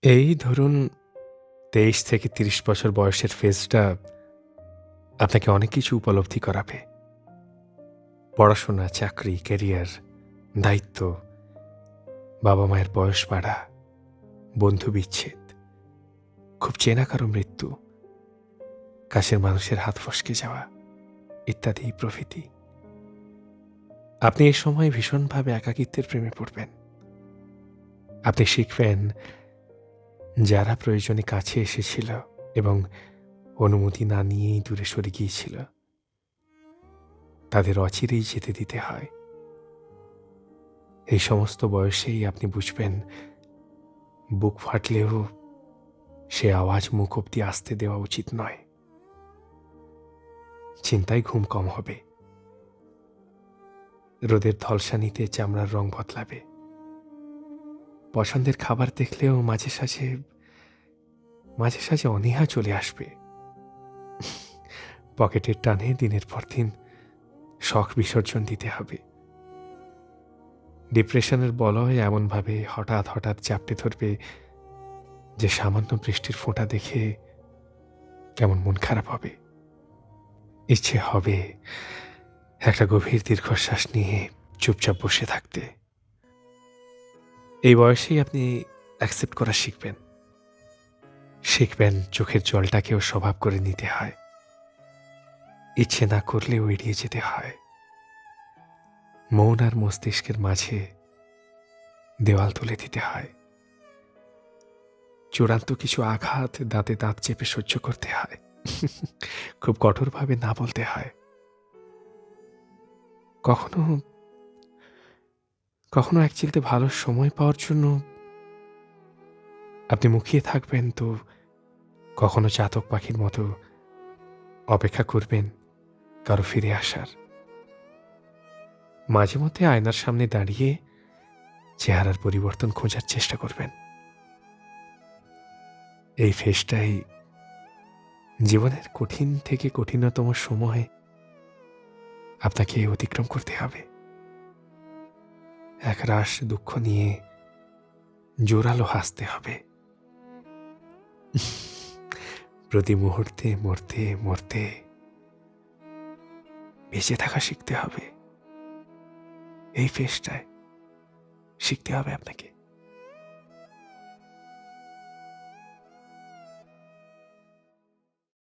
এই ধরুন ২৩ থেকে ৩০ বছর বয়সের ফেজটা আপনাকে অনেক কিছু উপলব্ধি করাবে। পড়াশোনা, চাকরি, ক্যারিয়ার, দায়িত্ব, বাবা-মায়ের বয়স বাড়া, বন্ধু বিচ্ছেদ, খুব চেনা কারো মৃত্যু, কাছের মানুষের হাত ফসকে যাওয়া ইত্যাদি প্রভৃতি। আপনি এই সময় ভীষণভাবে একাকিত্বের প্রেমে পড়বেন। আপনি শিখবেন যারা প্রয়োজনে কাছে এসেছিল এবং অনুমতি না নিয়েই দূরে সরে গিয়েছিল, তাদের অচিরেই যেতে দিতে হয়। এই সমস্ত বয়সেই আপনি বুঝবেন বুক ফাটলেও সে আওয়াজ মুখ অব্দি আসতে দেওয়া উচিত নয়। চিন্তায় ঘুম কম হবে, রোদের ঝলসানিতে চামড়ার রং বদলাবে, পছন্দের খাবার দেখলেও মাঝে সাঝে অনীহা চলে আসবে, পকেটের টানে দিনের পর দিন শখ বিসর্জন দিতে হবে। ডিপ্রেশনের বলয় এমনভাবে হঠাৎ চাপটে ধরবে যে সামান্য বৃষ্টির ফোঁটা দেখে কেমন মন খারাপ হবে। ইচ্ছে হবে একটা গভীর দীর্ঘশ্বাস নিয়ে চুপচাপ বসে থাকতে। এই বয়সেই আপনি অ্যাকসেপ্ট করা শিখবেন চোখের জলটাকেও স্বভাব করে নিতে হয়, ইচ্ছে না করলেও এড়িয়ে যেতে হয়। মন আর মস্তিষ্কের মাঝে দেওয়াল তুলে দিতে হয়। চূড়ান্ত কিছু আঘাত দাঁতে দাঁত চেপে সহ্য করতে হয়, খুব কঠোরভাবে না বলতে হয়। কখনো কখনো এক চিলতে ভালো সময় পাওয়ার জন্য আপনি মুখিয়ে থাকবেন, তো কখনো চাতক পাখির মতো অপেক্ষা করবেন কারো ফিরে আসার। মাঝে মধ্যে আয়নার সামনে দাঁড়িয়ে চেহারার পরিবর্তন খোঁজার চেষ্টা করবেন। এই ফেজটাই জীবনের কঠিন থেকে কঠিনতম সময় আপনাকে অতিক্রম করতে হবে। একরাশ দুঃখ নিয়ে জোরালো হাসতে হবে। প্রতি মুহূর্তে মরতে মরতে বেঁচে থাকা শিখতে হবে। এই ফেজটায় শিখতে হবে আপনাকে।